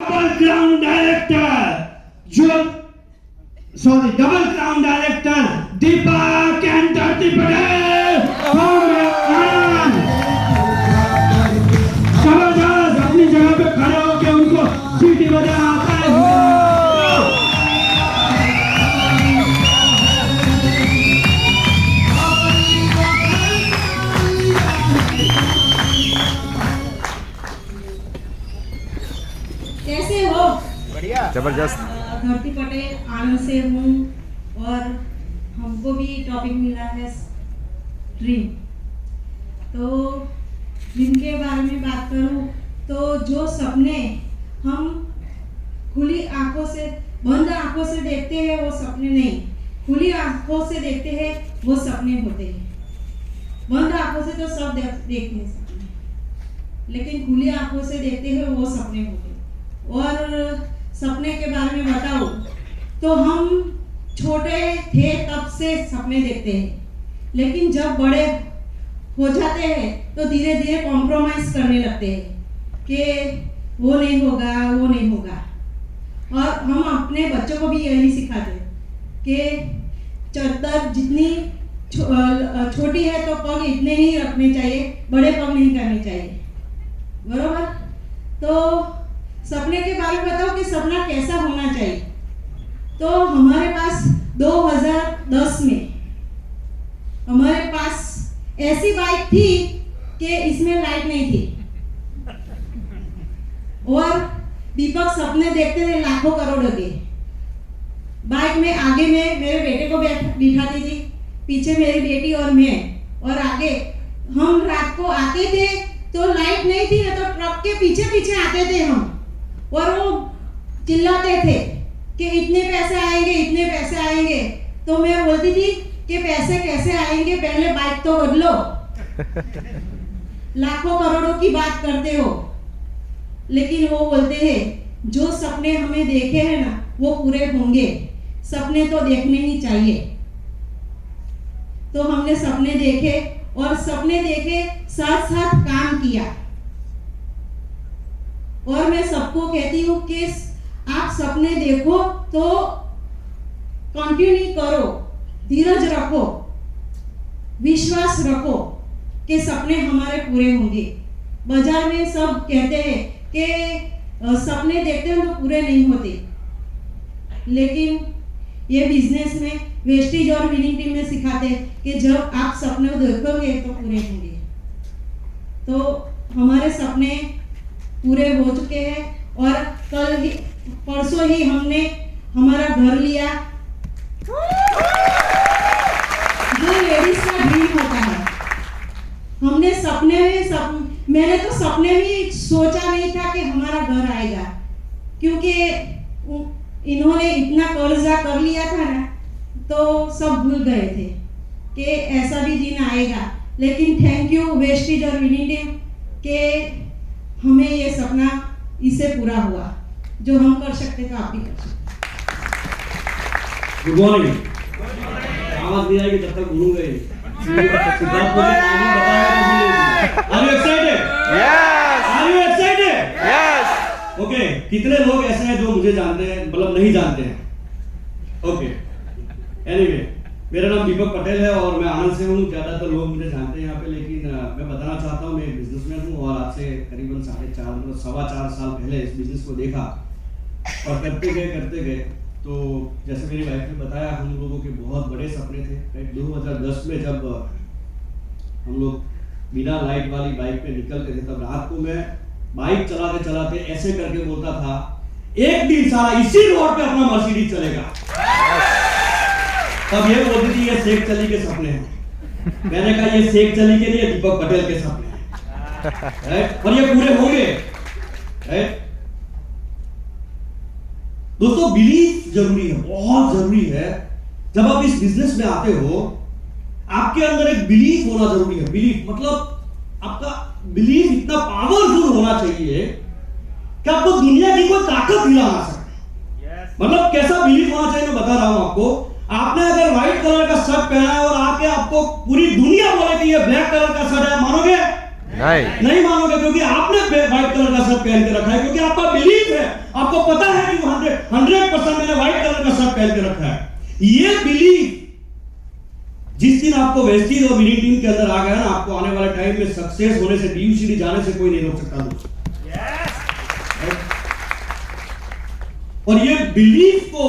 Double crown director Deepak and धरती पटेल। जबरदस्त, अपनी जगह पे खड़े होकर उनको सीटी बजाना आता है। कैसे हो? बढ़िया, जबरदस्त। धरती पटेल आनंद से हूँ और हमको भी टॉपिक मिला है ड्रीम। तो ड्रीम के बारे में बात करूँ तो जो सपने हम खुली आंखों से, बंद आंखों से देखते हैं वो सपने नहीं, खुली आंखों से देखते हैं वो सपने होते हैं। बंद आंखों से तो सब देखते हैं सपने, लेकिन खुली आंखों से देखते हैं वो सपने होते हैं। और सपने के बारे में बताओ तो हम छोटे थे तब से सपने देखते हैं, लेकिन जब बड़े हो जाते हैं तो धीरे धीरे कॉम्प्रोमाइज करने लगते हैं कि वो नहीं होगा, वो नहीं होगा। और हम अपने बच्चों को भी यही सिखाते हैं कि चद्दर जितनी छोटी है तो पग इतने ही रखने चाहिए, बड़े पग नहीं करने चाहिए, बरोबर। तो सपने के बारे में बताओ कि सपना कैसा होना चाहिए। तो हमारे पास 2010 में हमारे पास ऐसी बाइक थी कि इसमें लाइट नहीं थी, और दीपक सपने देखते थे लाखों करोड़ों के। बाइक में आगे में मेरे बेटे को बिठाती थी, पीछे मेरी बेटी और मैं, और आगे हम रात को आते थे तो लाइट नहीं थी ना, तो ट्रक के पीछे पीछे आते थे हम, और वो चिल्लाते थे कि इतने पैसे आएंगे, इतने पैसे आएंगे। तो मैं बोलती थी कि पैसे कैसे आएंगे, पहले बाइक तो बदलो। लाखों करोड़ों की बात करते हो, लेकिन वो बोलते हैं जो सपने हमें देखे हैं ना वो पूरे होंगे, सपने तो देखने ही चाहिए। तो हमने सपने देखे, और सपने देखे साथ साथ काम किया। और मैं सबको कहती हूँ कि आप सपने देखो तो कंटिन्यू करो, धीरज रखो, विश्वास रखो कि सपने हमारे पूरे होंगे। बाजार में सब कहते हैं कि सपने देखते हैं तो पूरे नहीं होते, लेकिन ये बिजनेस में वेस्टेज और विनिंग टीम में सिखाते हैं कि जब आप सपने देखोगे तो पूरे होंगे। तो हमारे सपने पूरे हो चुके हैं, और परसों ही हमने हमारा घर लिया, जो लेडीज का ड्रीम होता है। हमने सपने में मैंने तो सपने में सोचा नहीं था कि हमारा घर आएगा, क्योंकि इन्होंने इतना कर्जा कर लिया था ना, तो सब भूल गए थे कि ऐसा भी दिन आएगा। लेकिन थैंक यू वेस्टेज और विनिंग टीम के हमें ये सपना इससे पूरा हुआ, जो हम कर सकते तो आप भी कर सकते। Good morning. आवाज नहीं आएगी तब तक भूलूंगा ही। सिद्धार्थ मुझे टाइमिंग बताया तो Are you excited? Yes. Are you excited? Yes. Okay, कितने लोग ऐसे हैं जो मुझे जानते हैं, मतलब नहीं जानते हैं? ओके, एनीवे, मेरा नाम दीपक पटेल है और मैं आनंद से हूँ। ज़्यादातर लोग मुझे जानते हैं यहाँ पे, लेकिन मैं बताना चाहता हूँ मैं एक बिजनेसमैन हूँ, और आज से करीबन 4.5 साल पहले इस बिजनेस को देखा, और करते गए। तो जैसे मेरी वाइफ ने बताया, हम लोगों के बहुत बड़े सपने थे। 2010 में जब हम लोग बिना लाइट वाली बाइक पे निकलते थे, तब रात को मैं बाइक चलाते ऐसे करके बोलता था, एक दिन सारा इसी रोड पे अपना मर्सिडीज चलेगा। तब ये बोलती थी ये शेख चली के सपने हैं। मैंने कहा ये शेख चली के लिए दीपक पटेल के सपने हैं, और ये पूरे होंगे। दोस्तों, बिलीफ जरूरी है, बहुत जरूरी है। जब आप इस बिजनेस में आते हो, आपके अंदर एक बिलीफ होना जरूरी है। बिलीफ मतलब आपका बिलीफ इतना पावरफुल होना चाहिए कि आपको दुनिया की कोई ताकत हिला ना सके। मतलब कैसा बिलीफ होना चाहिए, मैं बता रहा हूं आपको। आपने अगर व्हाइट कलर का शर्ट पहना है और आके आपको पूरी दुनिया बोले कि ये ब्लैक कलर का शर्ट है, मानोगे? नहीं मानोगे, क्योंकि आपने व्हाइट कलर का शर्ट पहन के रखा है, क्योंकि आपका बिलीफ है, आपको पता है कि 100% मैंने व्हाइट कलर का शर्ट पहन के रखा है। ये बिलीफ जिस दिन आपको वेस्टीज और मेरी टीम के अंदर आ गया ना, आपको आने वाले टाइम में सक्सेस होने से, डीयूसीडी जाने से कोई नहीं रोक सकता दोस्तों। और ये बिलीफ को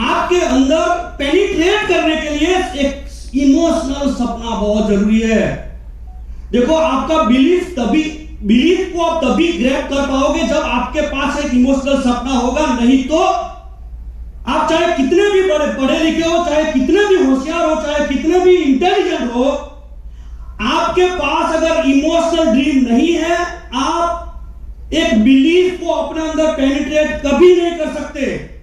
आपके अंदर पेनिट्रेट करने के लिए एक इमोशनल सपना बहुत जरूरी है। देखो, आपका बिलीफ को आप तभी ग्रैब कर पाओगे जब आपके पास एक इमोशनल सपना होगा। नहीं तो आप चाहे कितने भी बड़े पढ़े लिखे हो, चाहे कितने भी होशियार हो, चाहे कितने भी इंटेलिजेंट हो, आपके पास अगर इमोशनल ड्रीम नहीं है, आप एक बिलीफ को अपने अंदर पेनिट्रेट कभी नहीं कर सकते।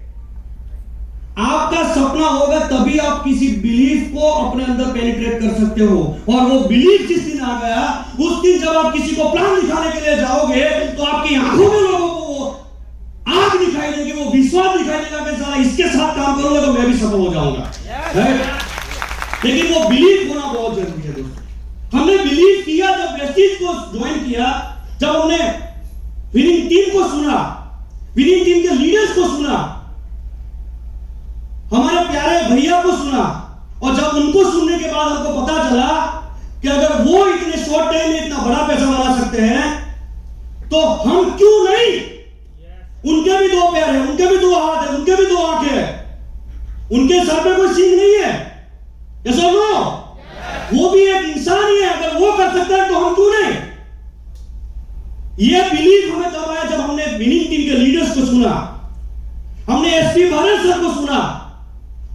आपका सपना होगा तभी आप किसी बिलीफ को अपने अंदर पेनिट्रेट कर सकते हो। और वो बिलीफ जिस दिन आ गया, उस दिन जब आप किसी को प्लान दिखाने के लिए जाओगे तो आपकी आंखों में लोगों को वो आग दिखाई देगी, वो विश्वास दिखाई देगा कि साला इसके साथ काम करूंगा तो मैं भी सफल हो जाऊंगा। लेकिन वो बिलीफ होना बहुत जरूरी है दोस्तों। हमने बिलीव किया जब वेस्टीज को ज्वाइन किया, जब हमने विनिंग टीम को सुना, विनिंग टीम के लीडर्स को सुना, हमारे प्यारे भैया को सुना, और जब उनको सुनने के बाद हमको पता चला कि अगर वो इतने शॉर्ट टाइम में इतना बड़ा पैसा बना सकते हैं तो हम क्यों नहीं। उनके भी 2 पैर हैं, उनके भी 2 हाथ हैं, उनके भी 2 आंखें हैं, उनके सर पे कोई सींग नहीं है, यस और नो? वो भी एक इंसान ही है। अगर वो कर सकता है तो हम क्यों नहीं। ये बिलीफ हमें तब आया जब हमने विनिंग टीम के लीडर्स को सुना, हमने एसपी भारत सर को सुना,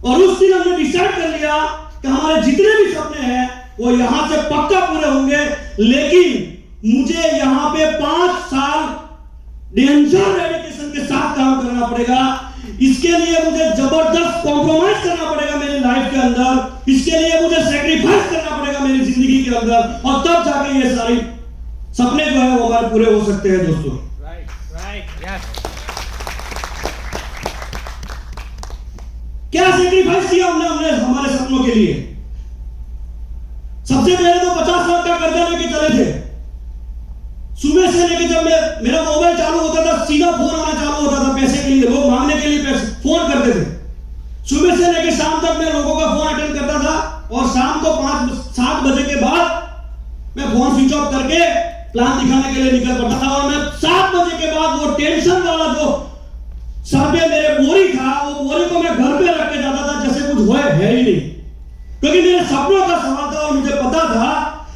और उस दिन हमने डिसाइड कर लिया कि हमारे जितने भी सपने हैं वो यहां से पक्का पूरे होंगे। लेकिन मुझे यहां पे 5 साल डेंजर डेडिकेशन के साथ काम करना पड़ेगा। इसके लिए मुझे जबरदस्त कॉम्प्रोमाइज करना पड़ेगा मेरी लाइफ के अंदर, इसके लिए मुझे सैक्रिफाइस करना पड़ेगा मेरी जिंदगी के अंदर, और तब जाके ये सारी सपने जो है वो हमारे पूरे हो सकते हैं दोस्तों। क्या सैक्रिफाइस किया हमने हमारे सपनों के लिए। सबसे पहले तो 50 लाख का कर्जा लेके चले थे। सुबह से लेके जब मेरा मोबाइल चालू होता था, सीधा फोन आना चालू होता था पैसे के लिए, लोग मांगने के लिए पैसे फोन करते थे। सुबह से लेके शाम तक मैं लोगों का फोन अटेंड करता था, और शाम को 5-7 बजे के बाद मैं फोन स्विच ऑफ करके प्लान दिखाने के लिए निकल पड़ता था। और मैं 7 बजे के बाद वो टेंशन वाला जो सर पे मेरे बोरी था, वो बोरी को मैं घर पे रख के जाता था जैसे कुछ हुआ है ही नहीं, क्योंकि मेरे सपनों का सवाल था और मुझे पता था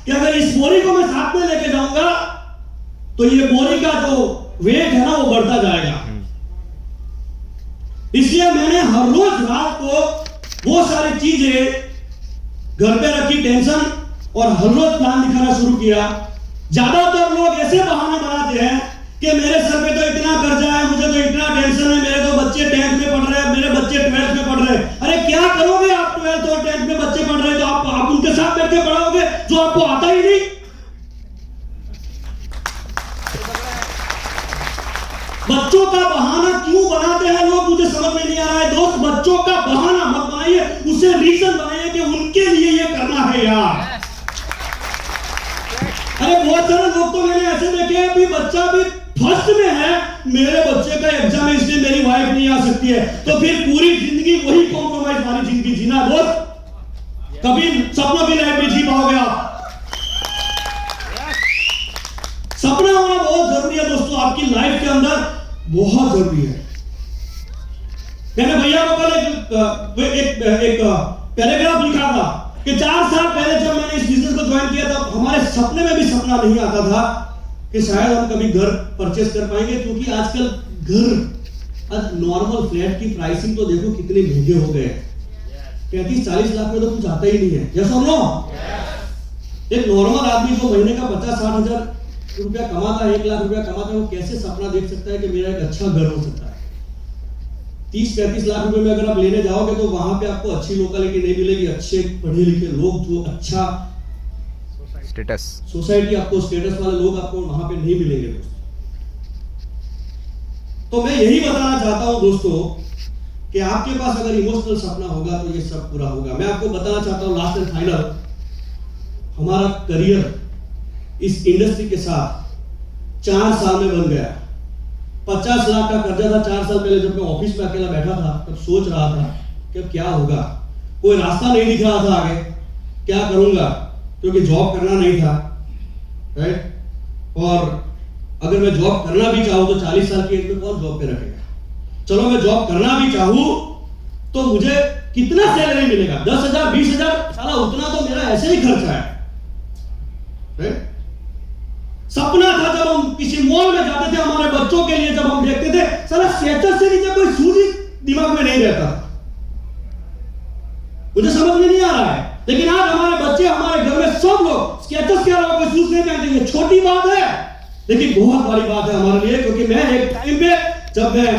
कि अगर इस बोरी को मैं साथ में लेके जाऊंगा तो ये बोरी का जो वेट है ना वो बढ़ता जाएगा। इसलिए मैंने हर रोज रात को वो सारी चीजें घर पे रखी, टेंशन, और हर रोज प्लान दिखाना शुरू किया। ज्यादातर लोग ऐसे बहाने बनाते हैं कि मेरे सर पे तो इतना कर्जा है, मुझे तो इतना टेंशन है, मेरे तो बच्चे 10th में पढ़ रहे हैं, मेरे बच्चे 12th में पढ़ रहे हैं। अरे क्या करोगे आप 12th और 10th में बच्चे पढ़ रहे हैं तो आप उनके साथ बैठ के पढ़ाओगे जो आपको आता ही नहीं। बच्चों का बहाना क्यों बनाते हैं लोग, मुझे समझ में नहीं आ रहा है दोस्त। बच्चों का बहाना मत बनाइए, उसे रीजन बनाइए कि उनके लिए ये करना है यार। अरे बहुत सारे लोग तो मैंने ऐसे देखे हैं, अभी बच्चा भी फर्स्ट में है, मेरे बच्चे का एग्जाम है इसलिए मेरी वाइफ नहीं आ सकती है, तो फिर पूरी जिंदगी वही कॉम्प्रोमाइज वाली जिंदगी जीना दोस्त, कभी सपनों की लाइफ में जी पाओगे आप। सपना होना बहुत जरूरी है दोस्तों, आपकी लाइफ के अंदर बहुत जरूरी है। मैंने भैया को कल एक पैराग्राफ लिखा था कि 4 साल पहले जब मैंने इस बिजनेस को ज्वाइन किया तब हमारे सपने में भी सपना नहीं आता था कि शायद हम कभी घर परचेस कर पाएंगे, क्योंकि आजकल घर, आज नॉर्मल फ्लैट की प्राइसिंग तो देखो कितने महंगे हो गए। 35-40 लाख में तो कुछ आता ही नहीं है, यस और नो? एक नॉर्मल आदमी जो महीने का 50-60 हजार रुपया कमाता है, 1 लाख रुपया कमाता है, वो कैसे सपना देख सकता है कि मेरा एक अच्छा घर हो सकता है। 30-35 लाख रुपए में अगर आप लेने जाओगे तो वहां पे आपको अच्छी लोकेलिटी नहीं मिलेगी, अच्छे पढ़े लिखे लोग, जो अच्छा स्टेटस सोसाइटी, आपको स्टेटस वाले लोग आपको वहां पे नहीं मिलेंगे दोस्तों। तो मैं यही बताना चाहता हूं दोस्तों कि आपके पास अगर इमोशनल सपना होगा तो ये सब पूरा होगा। मैं आपको बताना चाहता हूं लास्ट एंड फाइनल, हमारा करियर इस इंडस्ट्री के साथ 4 साल में बन गया। 50 लाख का कर्जा था 4 साल पहले, जब मैं ऑफिस में अकेला बैठा था तब सोच रहा था कि अब क्या होगा, कोई रास्ता नहीं दिख रहा था आगे, क्या करूंगा, क्योंकि जॉब करना नहीं था, राइट। और अगर मैं जॉब करना भी चाहूं तो 40 साल की एज में कौन जॉब पे रखेगा। चलो मैं जॉब करना भी चाहूं तो मुझे कितना सैलरी मिलेगा, 10,000 20,000, साला उतना तो मेरा ऐसे ही खर्चा है, राइट। सपना था जब हम किसी मॉल में जाते थे हमारे बच्चों के लिए, जब हम देखते थे साला स्केचर्स से नीचे कोई शूज ही दिमाग में नहीं रहता, मुझे समझ में नहीं आ रहा है। लेकिन आज हमारे बच्चे, हमारे घर में सब लोग स्केचर्स के अलावा कोई शूज नहीं पहनते। छोटी बात है लेकिन बहुत बड़ी बात है हमारे लिए, क्योंकि मैं एक टाइम पे जब मैं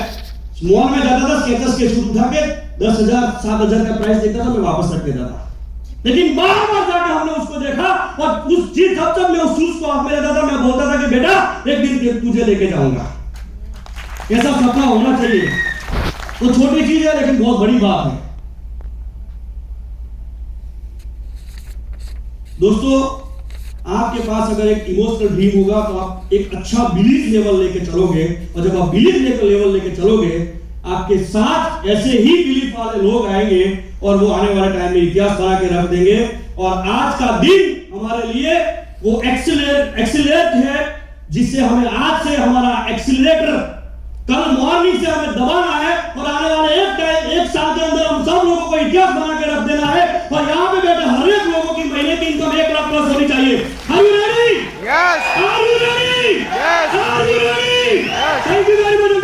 मॉल में जाता था स्केचर्स के शूज उठा के 10,000 7,000 का प्राइस देखता था, मैं वापस रख देता था। लेकिन बार बार जाकर हमने उसको देखा और उस चीज जब मैं उस शूज को हाथ में लेता था, मैं बोलता था कि बेटा एक दिन तुझे लेके जाऊंगा। ऐसा सपना होना चाहिए। तो छोटी चीज है लेकिन बहुत बड़ी बात है। दोस्तों, आपके पास अगर एक इमोशनल ड्रीम होगा तो आप एक अच्छा बिलीफ लेवल लेके चलोगे, और जब आप बिलीफ लेवल लेके चलोगे, आपके साथ ऐसे ही बिलीफ वाले लोग आएंगे और वो आने वाले टाइम में इतिहास बना के रख देंगे। और आज का दिन हमारे लिए वो एक्सीलरेट है, जिससे हमें आज से हमारा एक्सीलरेटर कल मॉर्निंग से हमें दबाना है, और आने वाले एक साल के अंदर हम सब लोगों को इतिहास बना के रख देना है। और यहाँ पे बैठे हर एक लोगों की महीने की इनकम 1 लाख प्लस होनी चाहिए। Are you ready? Yes. Are you ready? Yes. Are you ready? Yes. Thank you very much.